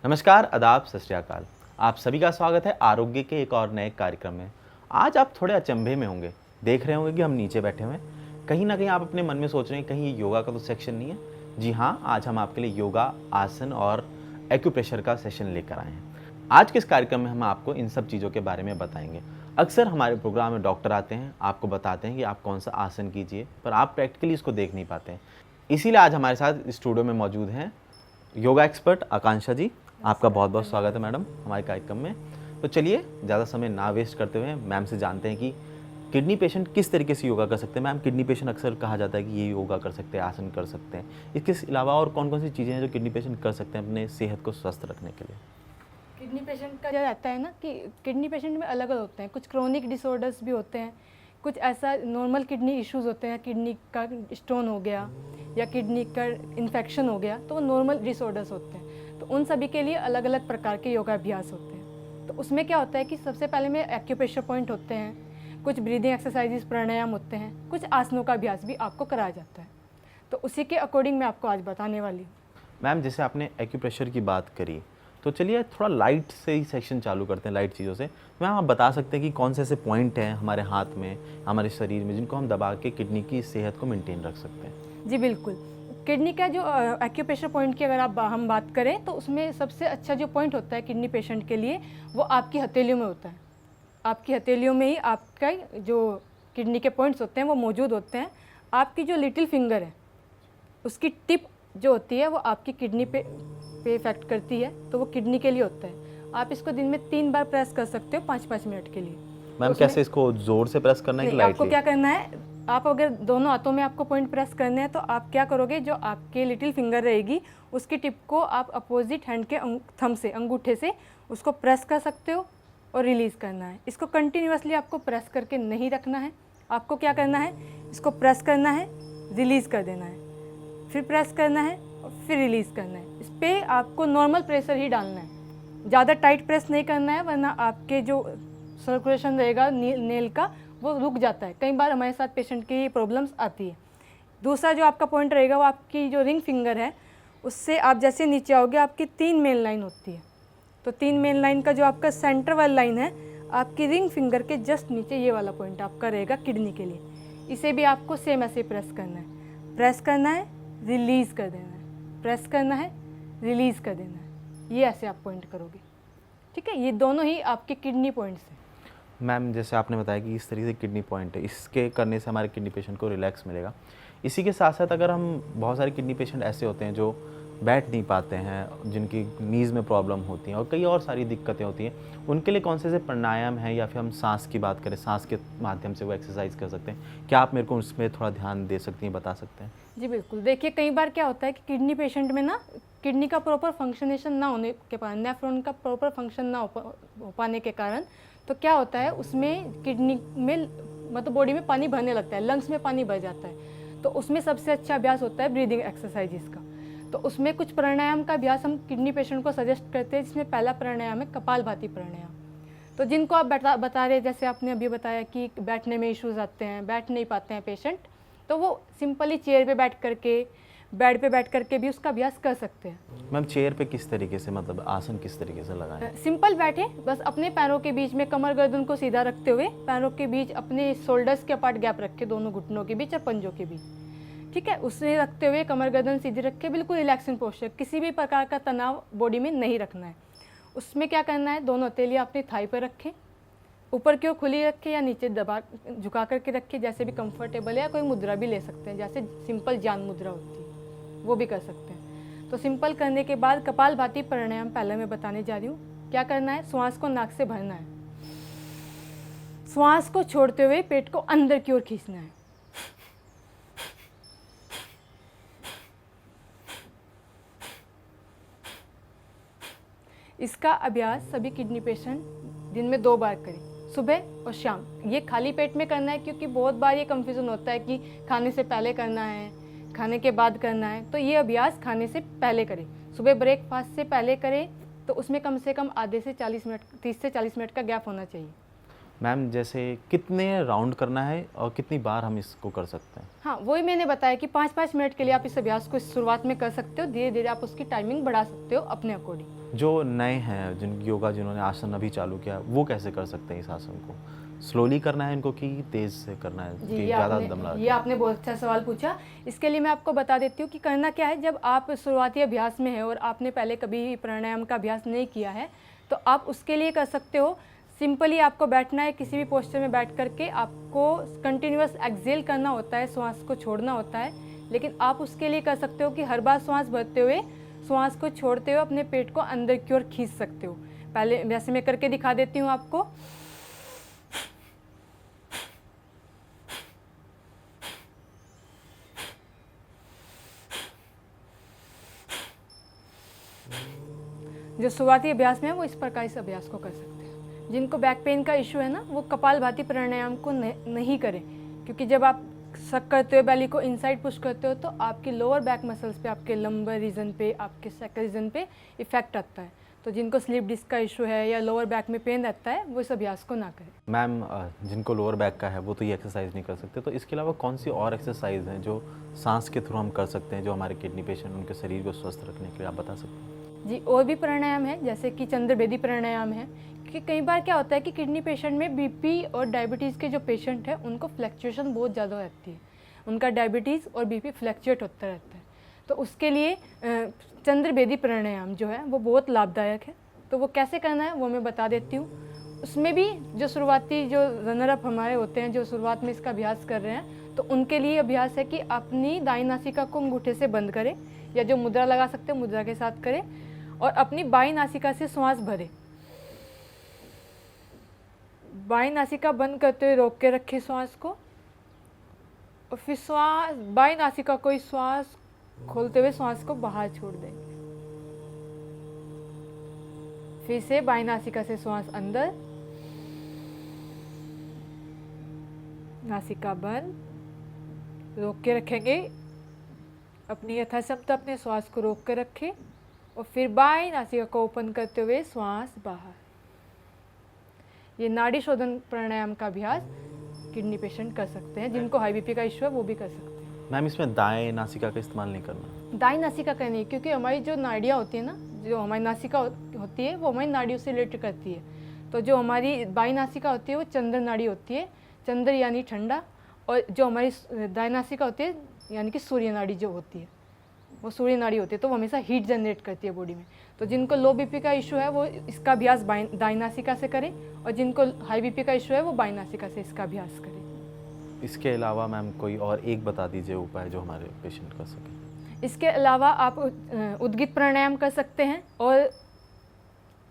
नमस्कार, आदाब, सत श्री अकाल। आप सभी का स्वागत है आरोग्य के एक और नए कार्यक्रम में। आज आप थोड़े अचंभे में होंगे, देख रहे होंगे कि हम नीचे बैठे हुए हैं। कहीं ना कहीं आप अपने मन में सोच रहे हैं कहीं ये योगा का तो सेक्शन नहीं है। जी हाँ, आज हम आपके लिए योगा, आसन और एक्यूप्रेशर का सेशन लेकर आए हैं। आज के इस कार्यक्रम में हम आपको इन सब चीज़ों के बारे में बताएंगे। अक्सर हमारे प्रोग्राम में डॉक्टर आते हैं, आपको बताते हैं कि आप कौन सा आसन कीजिए, पर आप प्रैक्टिकली इसको देख नहीं पाते हैं। इसीलिए आज हमारे साथ स्टूडियो में मौजूद हैं योगा एक्सपर्ट आकांक्षा जी। आपका बहुत बहुत स्वागत है मैडम हमारे कार्यक्रम में। तो चलिए ज़्यादा समय ना वेस्ट करते हुए मैम से जानते हैं कि किडनी पेशेंट किस तरीके से योगा कर सकते हैं। मैम, किडनी पेशेंट अक्सर कहा जाता है कि ये योगा कर सकते हैं, आसन कर सकते हैं। इसके अलावा और कौन कौन सी चीज़ें हैं जो किडनी पेशेंट कर सकते हैं अपने सेहत को स्वस्थ रखने के लिए? किडनी पेशेंट का जो रहता है ना कि किडनी पेशेंट में अलग अलग होते हैं। कुछ क्रोनिक डिसऑर्डर्स भी होते हैं, कुछ ऐसा नॉर्मल किडनी इश्यूज होते हैं, किडनी का स्टोन हो गया या किडनी का इन्फेक्शन हो गया, तो वो नॉर्मल डिसऑर्डर्स होते हैं। तो उन सभी के लिए अलग अलग प्रकार के योगाभ्यास होते हैं। तो उसमें क्या होता है कि सबसे पहले में एक्यूप्रेशर पॉइंट होते हैं, कुछ ब्रीदिंग एक्सरसाइजेस प्राणायाम होते हैं, कुछ आसनों का अभ्यास भी आपको कराया जाता है। तो उसी के अकॉर्डिंग मैं आपको आज बताने वाली हूँ। मैम, जैसे आपने एक्यूप्रेशर की बात करी, तो चलिए थोड़ा लाइट से ही सेक्शन चालू करते हैं, लाइट चीज़ों से। मैम, आप बता सकते हैं कि कौन से ऐसे पॉइंट हैं हमारे हाथ में, हमारे शरीर में, जिनको हम दबा के किडनी की सेहत को मेंटेन रख सकते हैं? जी बिल्कुल। किडनी का जो एक्यूप्रेशर पॉइंट की अगर हम बात करें तो उसमें सबसे अच्छा जो पॉइंट होता है किडनी पेशेंट के लिए वो आपकी हथेलियों में होता है। आपकी हथेलियों में ही आपका जो किडनी के पॉइंट्स होते हैं वो मौजूद होते हैं। आपकी जो लिटिल फिंगर है उसकी टिप जो होती है वो आपकी किडनी पे इफेक्ट करती है, तो वो किडनी के लिए होता है। आप इसको दिन में 3 बार प्रेस कर सकते हो 5-5 मिनट के लिए। मैम, कैसे इसको जोर से प्रेस करना है कि लाइटली? आपको क्या करना है, आप अगर दोनों हाथों में आपको पॉइंट प्रेस करने हैं तो आप क्या करोगे, जो आपके लिटिल फिंगर रहेगी उसकी टिप को आप अपोजिट हैंड के थंब से, अंगूठे से उसको प्रेस कर सकते हो और रिलीज़ करना है। इसको कंटिन्यूसली आपको प्रेस करके नहीं रखना है। आपको क्या करना है, इसको प्रेस करना है, रिलीज़ कर देना है, फिर प्रेस करना है और फिर रिलीज़ करना है। इस पर आपको नॉर्मल प्रेशर ही डालना है, ज़्यादा टाइट प्रेस नहीं करना है, वरना आपके जो सर्कुलेशन रहेगा नेल का वो रुक जाता है। कई बार हमारे साथ पेशेंट की प्रॉब्लम्स आती है। दूसरा जो आपका पॉइंट रहेगा वो आपकी जो रिंग फिंगर है, उससे आप जैसे नीचे आओगे आपकी 3 मेन लाइन होती है। तो 3 मेन लाइन का जो आपका सेंटर वाला लाइन है, आपकी रिंग फिंगर के जस्ट नीचे ये वाला पॉइंट आपका रहेगा किडनी के लिए। इसे भी आपको सेम ऐसे प्रेस करना है, प्रेस करना है, रिलीज़ कर देना है, प्रेस करना है, रिलीज़ कर देना है। ये ऐसे आप पॉइंट करोगे, ठीक है। ये दोनों ही आपके किडनी पॉइंट्स हैं। मैम, जैसे आपने बताया कि इस तरीके से किडनी पॉइंट है, इसके करने से हमारे किडनी पेशेंट को रिलैक्स मिलेगा। इसी के साथ साथ अगर हम, बहुत सारे किडनी पेशेंट ऐसे होते हैं जो बैठ नहीं पाते हैं, जिनकी नीज़ में प्रॉब्लम होती हैं और कई और सारी दिक्कतें होती हैं, उनके लिए कौन से ऐसे प्राणायाम हैं, या फिर हम सांस की बात करें, सांस के माध्यम से वो एक्सरसाइज कर सकते हैं? क्या आप मेरे को उसमें थोड़ा ध्यान दे सकती हैं, बता सकते हैं? जी बिल्कुल। देखिए, कई बार क्या होता है कि किडनी पेशेंट में ना किडनी का प्रॉपर फंक्शनेशन ना होने के कारण, नेफ्रॉन का प्रॉपर फंक्शन ना हो पाने के कारण, तो क्या होता है उसमें किडनी में मतलब बॉडी में पानी भरने लगता है, लंग्स में पानी भर जाता है। तो उसमें सबसे अच्छा अभ्यास होता है ब्रीदिंग एक्सरसाइजेस का। तो उसमें कुछ प्राणायाम का अभ्यास हम किडनी पेशेंट को सजेस्ट करते हैं, जिसमें पहला प्राणायाम है कपालभाति प्राणायाम। तो जिनको आप बता रहे, जैसे आपने अभी बताया कि बैठने में इश्यूज आते हैं, बैठ नहीं पाते हैं पेशेंट, तो वो सिंपली चेयर पे बैठ करके, बेड पे बैठ करके भी उसका अभ्यास कर सकते हैं। मैम, चेयर पे किस तरीके से, मतलब आसन किस तरीके से लगाएं? सिंपल बैठे, बस अपने पैरों के बीच में कमर गर्दन को सीधा रखते हुए, पैरों के बीच अपने शोल्डर्स के अपार्ट गैप रखे, दोनों घुटनों के बीच और पंजों के बीच, ठीक है। उससे रखते हुए कमर गर्दन सीधी रख के बिल्कुल रिलैक्सिंग पोस्चर, किसी भी प्रकार का तनाव बॉडी में नहीं रखना है। उसमें क्या करना है, दोनों हथेलियाँ अपनी थाई पर रखें, ऊपर की ओर खुली रखें या नीचे दबा झुका करके रखें, जैसे भी कंफर्टेबल है। या कोई मुद्रा भी ले सकते हैं, जैसे सिंपल जान मुद्रा होती है वो भी कर सकते हैं। तो सिंपल करने के बाद कपालभाति प्राणायाम पहले मैं बताने जा रही हूँ। क्या करना है, श्वास को नाक से भरना है, श्वास को छोड़ते हुए पेट को अंदर की ओर खींचना है। इसका अभ्यास सभी किडनी पेशेंट दिन में 2 बार करें, सुबह और शाम। ये खाली पेट में करना है, क्योंकि बहुत बार ये कंफ्यूजन होता है कि खाने से पहले करना है, खाने के बाद करना है। तो ये अभ्यास खाने से पहले करें, सुबह ब्रेकफास्ट से पहले करें। तो उसमें कम से कम आधे से 40 मिनट, 30 से 40 मिनट का गैप होना चाहिए। मैम जैसे कितने राउंड करना है और कितनी बार हम इसको कर सकते हैं? हाँ, वही मैंने बताया कि 5-5 मिनट के लिए आप इस अभ्यास को शुरुआत में कर सकते हो, धीरे धीरे आप उसकी टाइमिंग बढ़ा सकते हो अपने अकॉर्डिंग। जो नए हैं जिन योगा जिन्होंने आसन अभी चालू किया वो कैसे कर सकते हैं इस आसन को? स्लोली करना है इनको कि तेज से करना है जी, कि ये ज़्यादा दम लगा आपने के? ये आपने बहुत अच्छा सवाल पूछा। इसके लिए मैं आपको बता देती हूँ कि करना क्या है। जब आप शुरुआती अभ्यास में हैं और आपने पहले कभी भी प्राणायाम का अभ्यास नहीं किया है, तो आप उसके लिए कर सकते हो। सिंपली आपको बैठना है, किसी भी पोस्चर में बैठ करके आपको कंटिन्यूअस एक्सहेल करना होता है, श्वास को छोड़ना होता है। लेकिन आप उसके लिए कर सकते हो कि हर बार श्वास भरते हुए श्वास को छोड़ते हुए अपने पेट को अंदर की ओर खींच सकते हो। पहले वैसे मैं करके दिखा देती हूँ आपको। जो शुरुआती अभ्यास में है वो इस प्रकार इस अभ्यास को कर सकते हैं। जिनको बैक पेन का इशू है ना, वो कपालभाति प्राणायाम को नहीं करें, क्योंकि जब आप सक करते हो, बेली को इनसाइड पुश करते हो, तो आपकी लोअर बैक मसल्स पे, आपके लंबर रीजन पे, आपके सैकल रीजन पे इफेक्ट आता है। तो जिनको स्लिप डिस्क का इशू है या लोअर बैक में पेन रहता है, वो इस अभ्यास को ना करें। मैम जिनको लोअर बैक का है वो तो ये एक्सरसाइज नहीं कर सकते, तो इसके अलावा कौन सी और एक्सरसाइज हैं जो सांस के थ्रू हम कर सकते हैं जो हमारे किडनी पेशेंट उनके शरीर को स्वस्थ रखने के लिए आप बता सकते हैं? जी, और भी प्राणायाम है, जैसे कि चंद्रभेदी प्राणायाम है। कि कई बार क्या होता है कि किडनी पेशेंट में बीपी और डायबिटीज़ के जो पेशेंट है उनको फ्लैक्चुएशन बहुत ज़्यादा रहती है, उनका डायबिटीज़ और बीपी फ्लैक्चुएट होता रहता है। तो उसके लिए चंद्रभेदी प्राणायाम जो है वो बहुत लाभदायक है। तो वो कैसे करना है वो मैं बता देती हूँ। उसमें भी जो शुरुआती जो रनर अप हमारे होते हैं, जो शुरुआत में इसका अभ्यास कर रहे हैं, तो उनके लिए अभ्यास है कि अपनी दाईं नासिका को अंगूठे से बंद करें, या जो मुद्रा लगा सकते हैं मुद्रा के साथ करें, और अपनी बाईं नासिका से श्वास भरें। बाईं नासिका बंद करते हुए रोक के रखें श्वास को, और फिर श्वास बाईं नासिका को ही श्वास खोलते हुए श्वास को बाहर छोड़ दें। फिर से बाईं नासिका से श्वास अंदर, नासिका बंद, रोक के रखेंगे। अपनी यथासमता अपने श्वास को रोक कर रखें, और फिर बाईं नासिका को ओपन करते हुए श्वास बाहर। ये नाड़ी शोधन प्राणायाम का अभ्यास किडनी पेशेंट कर सकते हैं। जिनको हाई बीपी का इशू है वो भी कर सकते हैं। मैम इसमें दाएं नासिका का इस्तेमाल नहीं करना? दाईं नासिका का नहीं, क्योंकि हमारी जो नाड़ियाँ होती है ना, जो हमारी नासिका होती है वो हमारी नाड़ियों से रिलेट करती है। तो जो हमारी बाईं नासिका होती है वो चंद्र नाड़ी होती है, चंद्र यानी ठंडा, और जो हमारी दाईं नासिका होती है यानी कि सूर्य नाड़ी जो होती है वो सूर्य नाड़ी होती है, तो वो हमेशा हीट जनरेट करती है बॉडी में। तो जिनको लो बीपी का इशू है वो इसका अभ्यास दाईं नासिका से करें, और जिनको हाई बीपी का इशू है वो बाईं नासिका से इसका अभ्यास करें। इसके अलावा मैम कोई और एक बता दीजिए उपाय जो हमारे पेशेंट कर सके। इसके अलावा आप उद्गित प्राणायाम कर सकते हैं, और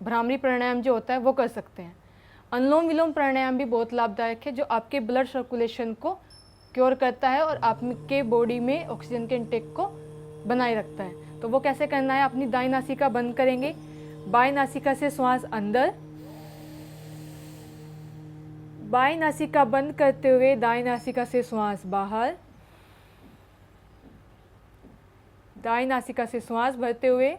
भ्रामरी प्राणायाम जो होता है वो कर सकते हैं। अनुलोम विलोम प्राणायाम भी बहुत लाभदायक है, जो आपके ब्लड सर्कुलेशन को क्योर करता है और आपके बॉडी में ऑक्सीजन के इंटेक को बनाए रखता है। तो वो कैसे करना है, अपनी दाईं नासिका बंद करेंगे, बाईं नासिका से श्वास अंदर, बाईं नासिका बंद करते हुए दाईं नासिका से श्वास बाहर, दाईं नासिका से श्वास भरते हुए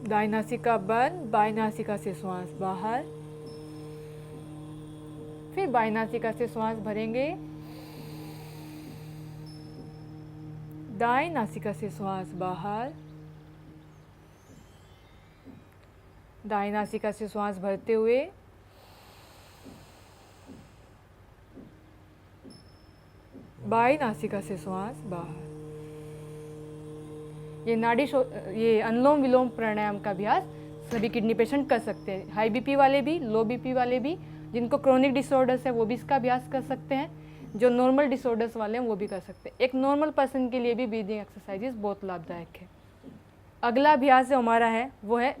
दाईं नासिका बंद, बाईं नासिका से श्वास बाहर, फिर बाईं नासिका से श्वास भरेंगे, दाईं नासिका से श्वास बाहर, दाईं नासिका से श्वास भरते हुए बाईं नासिका से श्वास बाहर। ये अनुलोम विलोम प्राणायाम का अभ्यास सभी किडनी पेशेंट कर सकते हैं। हाई बीपी वाले भी, लो बीपी वाले भी, जिनको क्रोनिक डिसऑर्डर्स है वो भी इसका अभ्यास कर सकते हैं, जो नॉर्मल डिसऑर्डर्स वाले हैं वो भी कर सकते हैं। एक नॉर्मल पर्सन के लिए भी ब्रीदिंग एक्सरसाइजेस बहुत लाभदायक है। अगला अभ्यास जो हमारा है वो है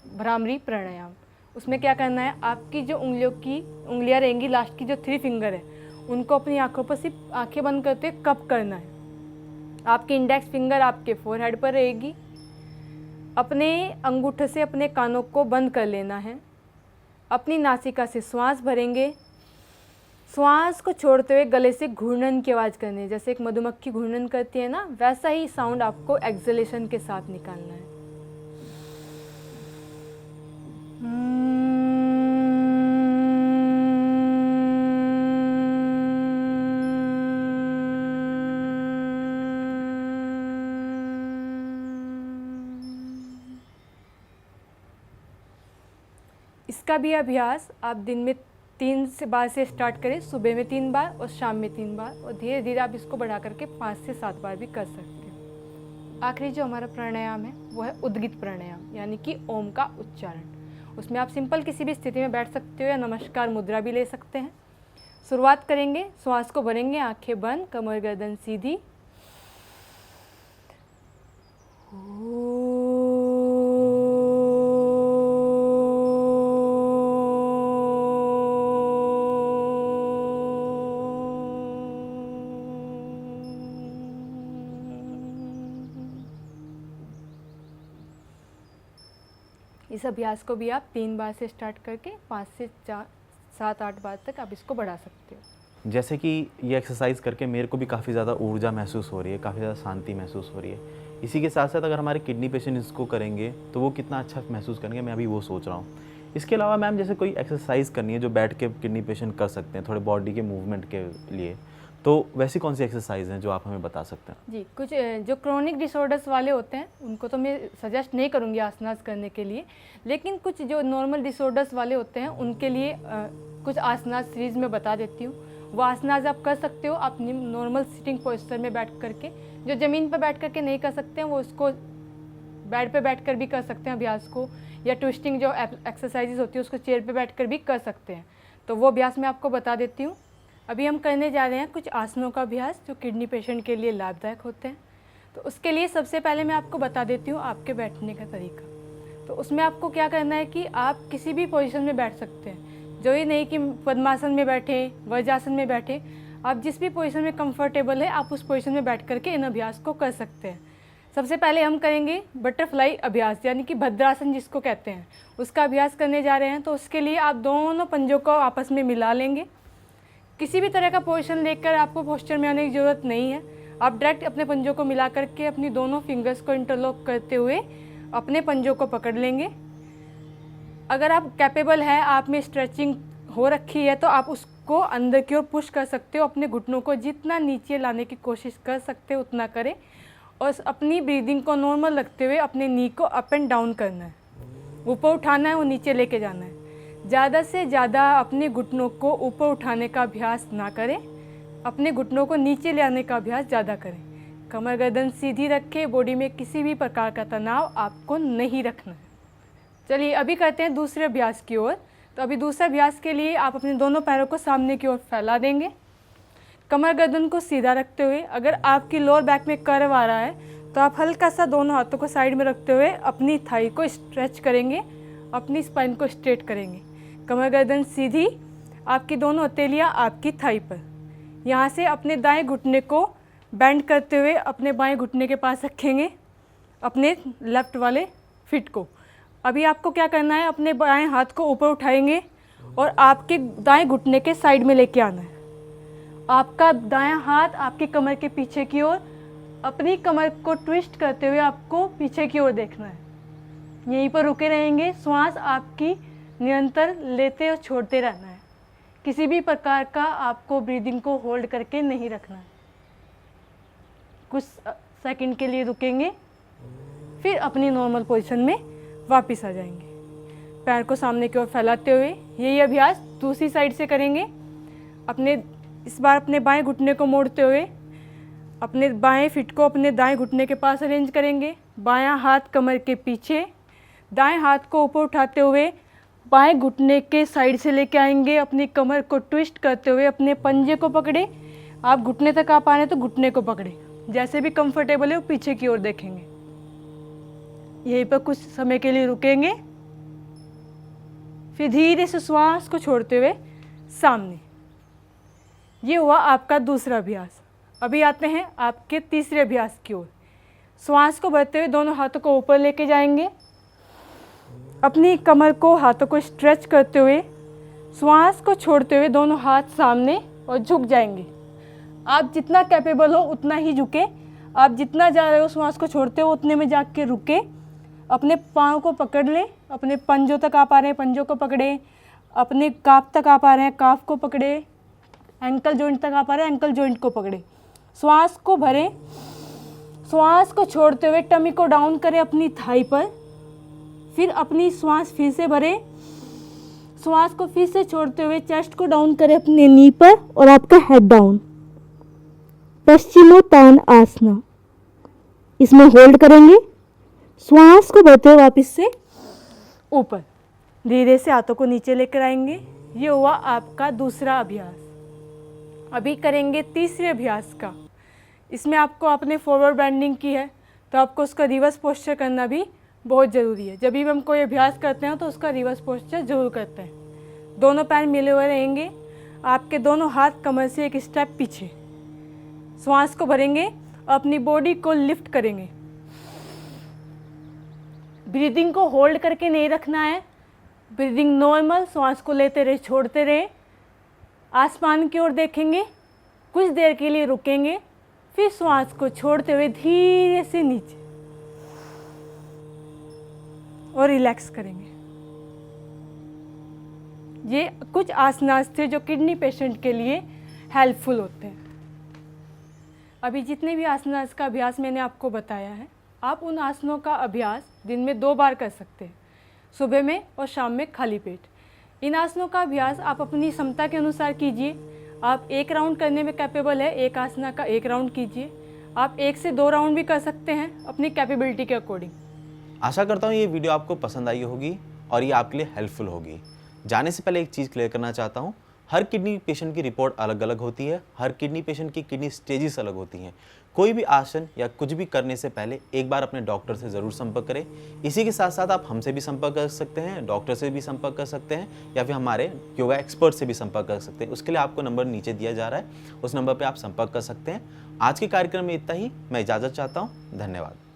भ्रामरी प्राणायाम। उसमें क्या करना है, आपकी जो उंगलियां रहेंगी, लास्ट की जो 3 फिंगर है, उनको अपनी आंखों पर सिर्फ आंखें बंद करते हुए कप करना है। आपकी इंडेक्स फिंगर आपके फोरहेड पर रहेगी। अपने अंगूठे से अपने कानों को बंद कर लेना है। अपनी नासिका से श्वास भरेंगे, श्वास को छोड़ते हुए गले से घूर्णन की आवाज़ करनी है। जैसे एक मधुमक्खी घूर्णन करती है ना, वैसा ही साउंड आपको एक्सलेशन के साथ निकालना है। इसका भी अभ्यास आप दिन में 3 से बार से स्टार्ट करें, सुबह में 3 बार और शाम में 3 बार, और धीरे धीरे आप इसको बढ़ा करके 5 से 7 बार भी कर सकते हो। आखिरी जो हमारा प्राणायाम है वो है उद्गित प्राणायाम, यानी कि ओम का उच्चारण। उसमें आप सिंपल किसी भी स्थिति में बैठ सकते हो या नमस्कार मुद्रा भी ले सकते हैं। शुरुआत करेंगे, श्वास को भरेंगे, आंखें बंद, कमर गर्दन सीधी। इस अभ्यास को भी आप 3 बार से स्टार्ट करके 5 से 7-8 बार तक आप इसको बढ़ा सकते हो। जैसे कि ये एक्सरसाइज करके मेरे को भी काफ़ी ज़्यादा ऊर्जा महसूस हो रही है, काफ़ी ज़्यादा शांति महसूस हो रही है। इसी के साथ साथ अगर हमारे किडनी पेशेंट इसको करेंगे तो वो कितना अच्छा महसूस करेंगे, मैं अभी वो सोच रहा हूँ। इसके अलावा मैम जैसे कोई एक्सरसाइज करनी है जो बैठ के किडनी पेशेंट कर सकते हैं थोड़े बॉडी के मूवमेंट के लिए, तो वैसी कौन सी एक्सरसाइज हैं जो आप हमें बता सकते हैं? जी, कुछ जो क्रोनिक डिसऑर्डर्स वाले होते हैं उनको तो मैं सजेस्ट नहीं करूँगी आसनास करने के लिए, लेकिन कुछ जो नॉर्मल डिसऑर्डर्स वाले होते हैं उनके लिए कुछ आसनास सीरीज़ में बता देती हूँ। वो आसनास आप कर सकते हो अपनी नॉर्मल सिटिंग पोस्चर में बैठ करके। जो ज़मीन पर बैठ करके नहीं कर सकते हैं वो उसको बेड पे बैठ कर भी कर सकते हैं अभ्यास को, या ट्विस्टिंग जो एक्सरसाइजेज होती है उसको चेयर पे बैठ कर भी कर सकते हैं। तो वो अभ्यास मैं आपको बता देती हूँ। अभी हम करने जा रहे हैं कुछ आसनों का अभ्यास जो किडनी पेशेंट के लिए लाभदायक होते हैं। तो उसके लिए सबसे पहले मैं आपको बता देती हूँ आपके बैठने का तरीका। तो उसमें आपको क्या करना है कि आप किसी भी पोजीशन में बैठ सकते हैं, जो ये नहीं कि पद्मासन में बैठे, वज्रासन में बैठे, आप जिस भी पोजीशन में कंफर्टेबल है आप उस पोजीशन में बैठ करके इन अभ्यास को कर सकते हैं। सबसे पहले हम करेंगे बटरफ्लाई अभ्यास, यानी कि भद्रासन जिसको कहते हैं, उसका अभ्यास करने जा रहे हैं। तो उसके लिए आप दोनों पंजों को आपस में मिला लेंगे। किसी भी तरह का पोजीशन लेकर आपको पोस्चर में आने की ज़रूरत नहीं है। आप डायरेक्ट अपने पंजों को मिला करके अपनी दोनों फिंगर्स को इंटरलॉक करते हुए अपने पंजों को पकड़ लेंगे। अगर आप कैपेबल है, आप में स्ट्रेचिंग हो रखी है, तो आप उसको अंदर की ओर पुश कर सकते हो। अपने घुटनों को जितना नीचे लाने की कोशिश कर सकते हो उतना करें, और अपनी ब्रीदिंग को नॉर्मल रखते हुए अपने नी को अप एंड डाउन करना है, ऊपर उठाना है और नीचे लेके जाना है। ज़्यादा से ज़्यादा अपने घुटनों को ऊपर उठाने का अभ्यास ना करें, अपने घुटनों को नीचे ले आने का अभ्यास ज़्यादा करें। कमर गर्दन सीधी रखें, बॉडी में किसी भी प्रकार का तनाव आपको नहीं रखना है। चलिए अभी करते हैं दूसरे अभ्यास की ओर। तो अभी दूसरे अभ्यास के लिए आप अपने दोनों पैरों को सामने की ओर फैला देंगे, कमर गर्दन को सीधा रखते हुए। अगर आपकी लोअर बैक में कर्व आ रहा है तो आप हल्का सा दोनों हाथों को साइड में रखते हुए अपनी थाई को स्ट्रेच करेंगे, अपनी स्पाइन को स्ट्रेट करेंगे। कमर गर्दन सीधी, आपकी दोनों हथेलियाँ आपकी थाई पर। यहाँ से अपने दाएं घुटने को बेंड करते हुए अपने बाएं घुटने के पास रखेंगे, अपने लेफ्ट वाले फिट को। अभी आपको क्या करना है, अपने बाएं हाथ को ऊपर उठाएंगे और आपके दाएं घुटने के साइड में लेके आना है। आपका दायां हाथ आपकी कमर के पीछे की ओर, अपनी कमर को ट्विस्ट करते हुए आपको पीछे की ओर देखना है। यहीं पर रुके रहेंगे, श्वास आपकी निरंतर लेते और छोड़ते रहना है। किसी भी प्रकार का आपको ब्रीदिंग को होल्ड करके नहीं रखना है। कुछ सेकंड के लिए रुकेंगे, फिर अपनी नॉर्मल पोजीशन में वापस आ जाएंगे। पैर को सामने की ओर फैलाते हुए यही अभ्यास दूसरी साइड से करेंगे। इस बार अपने बाएं घुटने को मोड़ते हुए अपने बाएं फिट को अपने दाएं घुटने के पास अरेंज करेंगे। बायां हाथ कमर के पीछे, दाएं हाथ को ऊपर उठाते हुए बाएं घुटने के साइड से लेके आएंगे। अपनी कमर को ट्विस्ट करते हुए अपने पंजे को पकड़े। आप घुटने तक आ पा रहे हैं तो घुटने को पकड़े, जैसे भी कंफर्टेबल है वो पीछे की ओर देखेंगे। यहीं पर कुछ समय के लिए रुकेंगे, फिर धीरे से श्वास को छोड़ते हुए सामने। ये हुआ आपका दूसरा अभ्यास। अभी आते हैं आपके तीसरे अभ्यास की ओर। श्वास को भरते हुए दोनों हाथों को ऊपर लेके जाएंगे, अपनी कमर को हाथों को स्ट्रेच करते हुए श्वास को छोड़ते हुए दोनों हाथ सामने और झुक जाएंगे। आप जितना कैपेबल हो उतना ही झुके। आप जितना जा रहे हो श्वास को छोड़ते हो उतने में जाके रुके, अपने पाँव को पकड़ लें, अपने पंजों तक आप आ रहे हैं, पंजों को पकड़े। अपने काफ तक आप आ रहे हैं, काफ को पकड़े। एंकल जॉइंट तक आप आ रहे हैं, एंकल जॉइंट को पकड़े। श्वास को भरें, श्वास को छोड़ते हुए टमी को डाउन करें अपनी थाई पर। फिर अपनी श्वास फिर से भरें, श्वास को फिर से छोड़ते हुए चेस्ट को डाउन करें अपने नी पर और आपका हेड डाउन। पश्चिमोत्तान आसना, इसमें होल्ड करेंगे। श्वास को भरते हुए वापस से ऊपर धीरे से हाथों को नीचे लेकर आएंगे। ये हुआ आपका दूसरा अभ्यास। अभी करेंगे तीसरे अभ्यास का। इसमें आपको आपने फॉरवर्ड बेंडिंग की है तो आपको उसका रिवर्स पोस्चर करना भी बहुत ज़रूरी है। जब भी हम कोई अभ्यास करते हैं तो उसका रिवर्स पोस्चर जरूर करते हैं। दोनों पैर मिले हुए रहेंगे, आपके दोनों हाथ कमर से एक स्टेप पीछे। श्वास को भरेंगे, अपनी बॉडी को लिफ्ट करेंगे। ब्रीदिंग को होल्ड करके नहीं रखना है, ब्रीदिंग नॉर्मल, श्वास को लेते रहे छोड़ते रहे। आसमान की ओर देखेंगे, कुछ देर के लिए रुकेंगे, फिर श्वास को छोड़ते हुए धीरे से नीचे और रिलैक्स करेंगे। ये कुछ आसनास थे जो किडनी पेशेंट के लिए हेल्पफुल होते हैं। अभी जितने भी आसनास का अभ्यास मैंने आपको बताया है, आप उन आसनों का अभ्यास दिन में 2 बार कर सकते हैं, सुबह में और शाम में खाली पेट। इन आसनों का अभ्यास आप अपनी क्षमता के अनुसार कीजिए। आप 1 राउंड करने में कैपेबल है, एक आसना का 1 राउंड कीजिए। आप 1 से 2 राउंड भी कर सकते हैं अपनी कैपेबिलिटी के अकॉर्डिंग। आशा करता हूँ ये वीडियो आपको पसंद आई होगी और ये आपके लिए हेल्पफुल होगी। जाने से पहले एक चीज़ क्लियर करना चाहता हूँ, हर किडनी पेशेंट की रिपोर्ट अलग अलग होती है, हर किडनी पेशेंट की किडनी स्टेजेस अलग होती हैं। कोई भी आसन या कुछ भी करने से पहले एक बार अपने डॉक्टर से ज़रूर संपर्क करें। इसी के साथ साथ आप हमसे भी संपर्क कर सकते हैं, डॉक्टर से भी संपर्क कर सकते हैं, या फिर हमारे योगा एक्सपर्ट से भी संपर्क कर सकते हैं। उसके लिए आपको नंबर नीचे दिया जा रहा है, उस नंबर पर आप संपर्क कर सकते हैं। आज के कार्यक्रम में इतना ही। मैं इजाज़त चाहता हूँ। धन्यवाद।